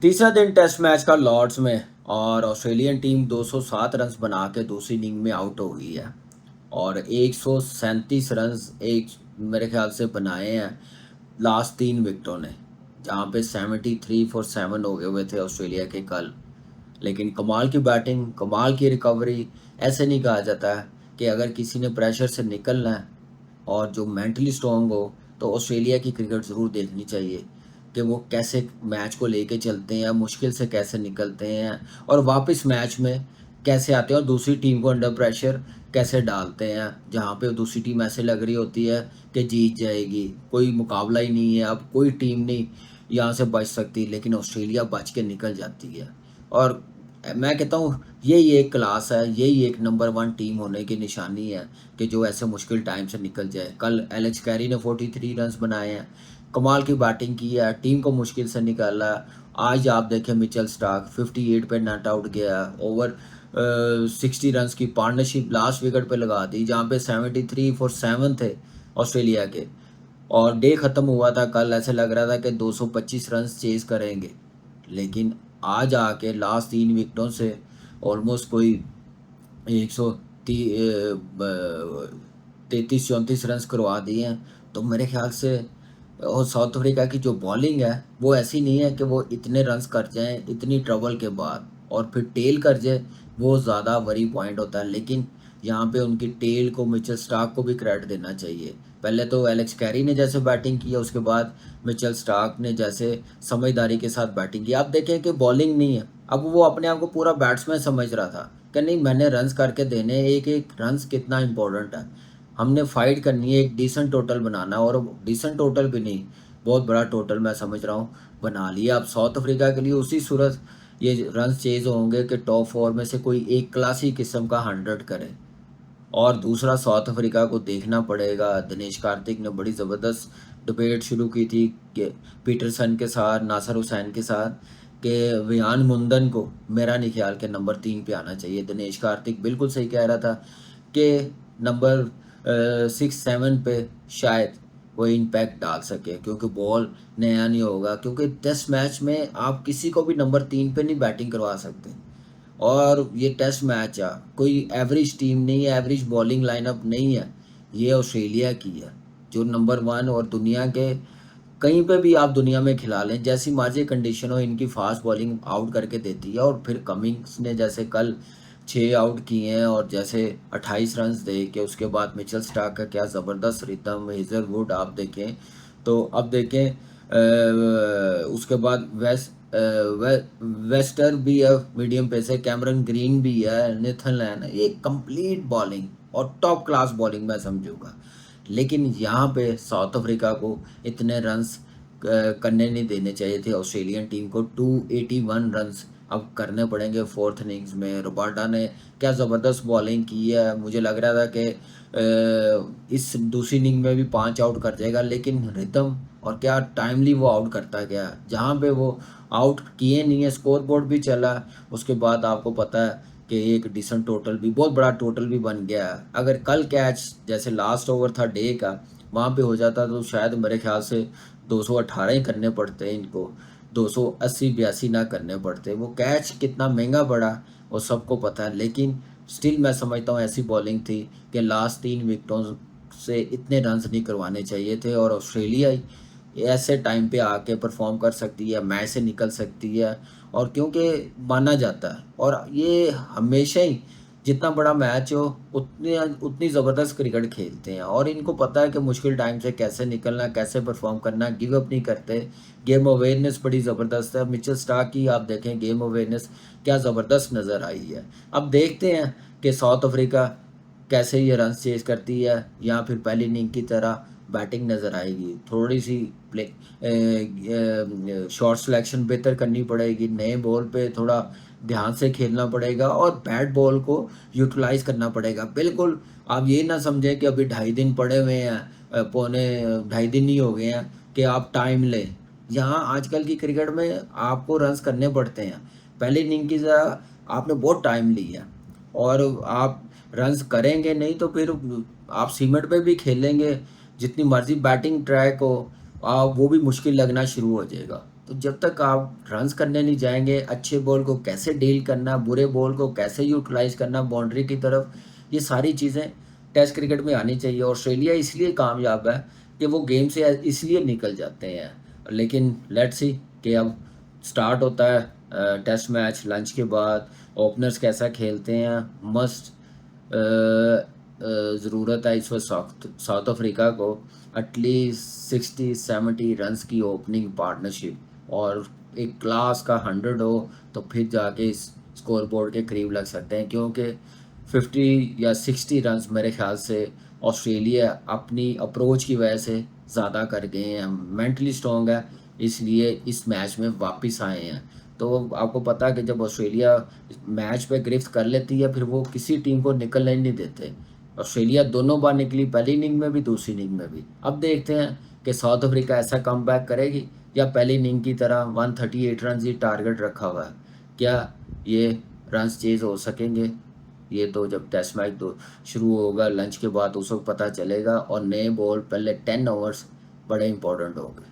तीसरा दिन test match का लॉर्ड्स में और ऑस्ट्रेलियन टीम 207 रन्स बना के दूसरी इनिंग में आउट हो गई है और 137 रन्स एक मेरे ख्याल से बनाए हैं लास्ट 3 विकेटों ने, जहाँ पे 73 फॉर 7 हो गए हुए थे ऑस्ट्रेलिया के कल। लेकिन कमाल की बैटिंग, कमाल की रिकवरी। ऐसे नहीं कहा जाता है कि अगर किसी ने प्रेशर से निकलना है और जो मेंटली स्ट्रांग हो तो ऑस्ट्रेलिया की क्रिकेट ज़रूर देखनी चाहिए कि वो कैसे मैच को लेके चलते हैं, मुश्किल से कैसे निकलते हैं और वापस मैच में कैसे आते हैं और दूसरी टीम को अंडर प्रेशर कैसे डालते हैं, जहाँ पे दूसरी टीम ऐसे लग रही होती है कि जीत जाएगी, कोई मुकाबला ही नहीं है, अब कोई टीम नहीं यहाँ से बच सकती, लेकिन ऑस्ट्रेलिया बच के निकल जाती है। और मैं कहता हूँ यही एक क्लास है, यही एक नंबर 1 टीम होने की निशानी है कि जो ऐसे मुश्किल टाइम से निकल जाए। कल एलेक्स कैरी ने 43 रन्स बनाए हैं, कमाल की बैटिंग की है, टीम को मुश्किल से निकाला। आज आप देखें मिचेल स्टार्क 58 पे नॉट आउट गया, ओवर 60 रन्स की पार्टनरशिप लास्ट विकेट पे लगा दी, जहाँ पे 73 फॉर 7 थे ऑस्ट्रेलिया के। और डे ख़त्म हुआ था कल, ऐसे लग रहा था कि 225 रन्स चेज़ करेंगे, लेकिन आज आके लास्ट 3 विकेटों से ऑलमोस्ट कोई 133-34 रन्स करवा दिए हैं। तो मेरे ख्याल से और साउथ अफ्रीका की जो बॉलिंग है वो ऐसी नहीं है कि वो इतने रन्स कर जाएं इतनी ट्रबल के बाद और फिर टेल कर जाए, वो ज़्यादा वरी पॉइंट होता है। लेकिन यहाँ पे उनकी टेल को मिचेल स्टार्क को भी क्रेडिट देना चाहिए। पहले तो एलेक्स कैरी ने जैसे बैटिंग की है, उसके बाद मिचेल स्टार्क ने जैसे समझदारी के साथ बैटिंग की। आप देखें कि बॉलिंग नहीं है, अब वो अपने आप को पूरा बैट्समैन समझ रहा था कि नहीं, मैंने रन्स करके देने, एक एक रन्स कितना इंपॉर्टेंट है, हमने फाइट करनी है, एक डिसेंट टोटल बनाना है। और डिसेंट टोटल भी नहीं, बहुत बड़ा टोटल मैं समझ रहा हूँ बना लिया। अब साउथ अफ्रीका के लिए उसी सूरत ये रन्स चेज होंगे कि टॉप 4 में से कोई एक क्लासी किस्म का 100 करे। और दूसरा साउथ अफ्रीका को देखना पड़ेगा। दिनेश कार्तिक ने बड़ी ज़बरदस्त डिबेट शुरू की थी कि पीटरसन के साथ, नासिर हुसैन के साथ, कि वियान मुंदन को मेरा नहीं ख्याल के नंबर 3 पे आना चाहिए। दिनेश कार्तिक बिल्कुल सही कह रहा था कि नंबर 6-7 पे शायद वो इम्पैक्ट डाल सके, क्योंकि बॉल नया नहीं होगा, क्योंकि टेस्ट मैच में आप किसी को भी नंबर 3 पे नहीं बैटिंग करवा सकते। और ये टेस्ट मैच है, कोई एवरेज टीम नहीं है, एवरेज बॉलिंग लाइनअप नहीं है, ये ऑस्ट्रेलिया की है जो नंबर 1। और दुनिया के कहीं पे भी आप दुनिया में खिला लें, जैसी मर्जी कंडीशन हो, इनकी फास्ट बॉलिंग आउट करके देती है। और फिर कमिंग्स ने जैसे कल 6 आउट किए हैं और जैसे 28 रन्स दे के, उसके बाद मिचेल स्टार्क का क्या ज़बरदस्त रिदम, हेजलवुड आप देखें। तो अब देखें उसके बाद वेस्टर भी है मीडियम पे से, कैमरन ग्रीन भी है, नेथन लैन है, ये कंप्लीट बॉलिंग और टॉप क्लास बॉलिंग मैं समझूंगा। लेकिन यहाँ पे साउथ अफ्रीका को इतने रन्स करने नहीं देने चाहिए थे ऑस्ट्रेलियन टीम को। 281 रन्स अब करने पड़ेंगे फोर्थ इनिंग्स में। रोबार्टा ने क्या ज़बरदस्त बॉलिंग की है, मुझे लग रहा था कि इस दूसरी इनिंग में भी 5 आउट कर जाएगा, लेकिन रिदम और क्या टाइमली वो आउट करता गया। जहाँ पे वो आउट किए नहीं है, स्कोर बोर्ड भी चला, उसके बाद आपको पता है कि एक डिसेंट टोटल भी, बहुत बड़ा टोटल भी बन गया है। अगर कल कैच जैसे लास्ट ओवर था डे का, वहाँ पे हो जाता तो शायद मेरे ख्याल से 218 ही करने पड़ते इनको, 280-82 ना करने पड़ते। वो कैच कितना महंगा पड़ा वो सबको पता है, लेकिन स्टिल मैं समझता हूँ ऐसी बॉलिंग थी कि लास्ट 3 विकेटों से इतने रन्स नहीं करवाने चाहिए थे। और ऑस्ट्रेलिया ऐसे टाइम पे आके परफॉर्म कर सकती है, मैच से निकल सकती है, और क्योंकि माना जाता है और ये हमेशा ही जितना बड़ा मैच हो उतनी उतनी ज़बरदस्त क्रिकेट खेलते हैं। और इनको पता है कि मुश्किल टाइम से कैसे निकलना, कैसे परफॉर्म करना, गिव अप नहीं करते। गेम अवेयरनेस बड़ी ज़बरदस्त है। मिचेल स्टार्क की आप देखें गेम अवेयरनेस क्या ज़बरदस्त नज़र आई है। अब देखते हैं कि साउथ अफ्रीका कैसे ये रन चेज करती है, या फिर पहली इनिंग की तरह बैटिंग नज़र आएगी। थोड़ी सी प्ले शॉट सिलेक्शन बेहतर करनी पड़ेगी, नए बॉल पे थोड़ा ध्यान से खेलना पड़ेगा और बैट बॉल को यूटिलाइज करना पड़ेगा। बिल्कुल आप ये ना समझें कि अभी 2.5 दिन पड़े हुए हैं, पौने 2.5 दिन ही हो गए हैं कि आप टाइम लें। यहाँ आजकल की क्रिकेट में आपको रन्स करने पड़ते हैं। पहली इनिंग की तरह आपने बहुत टाइम लिया और आप रन्स करेंगे नहीं तो फिर आप सीमेंट पे भी खेलेंगे, जितनी मर्जी बैटिंग ट्रैक हो, वो भी मुश्किल लगना शुरू हो जाएगा। तो जब तक आप रन्स करने नहीं जाएँगे, अच्छे बॉल को कैसे डील करना, बुरे बॉल को कैसे यूटिलाइज़ करना बाउंड्री की तरफ, ये सारी चीज़ें टेस्ट क्रिकेट में आनी चाहिए। ऑस्ट्रेलिया इसलिए कामयाब है कि वो गेम से इसलिए निकल जाते हैं। लेकिन लेट्स सी कि अब स्टार्ट होता है टेस्ट मैच लंच के बाद, ओपनर्स कैसा खेलते हैं, मस्ट ज़रूरत है इस वक्त साउथ अफ्रीका को एटलीस्ट 60-70 रन्स की ओपनिंग पार्टनरशिप और एक क्लास का 100 हो, तो फिर जाके इस स्कोर बोर्ड के करीब लग सकते हैं, क्योंकि 50 या 60 रन्स मेरे ख्याल से ऑस्ट्रेलिया अपनी अप्रोच की वजह से ज़्यादा कर गए हैं, मेंटली स्ट्रॉन्ग है, इसलिए इस मैच में वापस आए हैं। तो आपको पता है कि जब ऑस्ट्रेलिया मैच पे गिरफ्त कर लेती है, फिर वो किसी टीम को निकलने ही नहीं देते। ऑस्ट्रेलिया दोनों बार निकली, पहली इनिंग में भी, दूसरी इनिंग में भी। अब देखते हैं कि साउथ अफ्रीका ऐसा कमबैक करेगी या पहली इनिंग की तरह 138 रन ही टारगेट रखा हुआ है। क्या ये रन्स चेज़ हो सकेंगे? ये तो जब टेस्ट मैच तो शुरू होगा लंच के बाद उस वक़्त पता चलेगा, और नए बॉल पहले 10 ओवर्स बड़े इंपॉर्टेंट होंगे।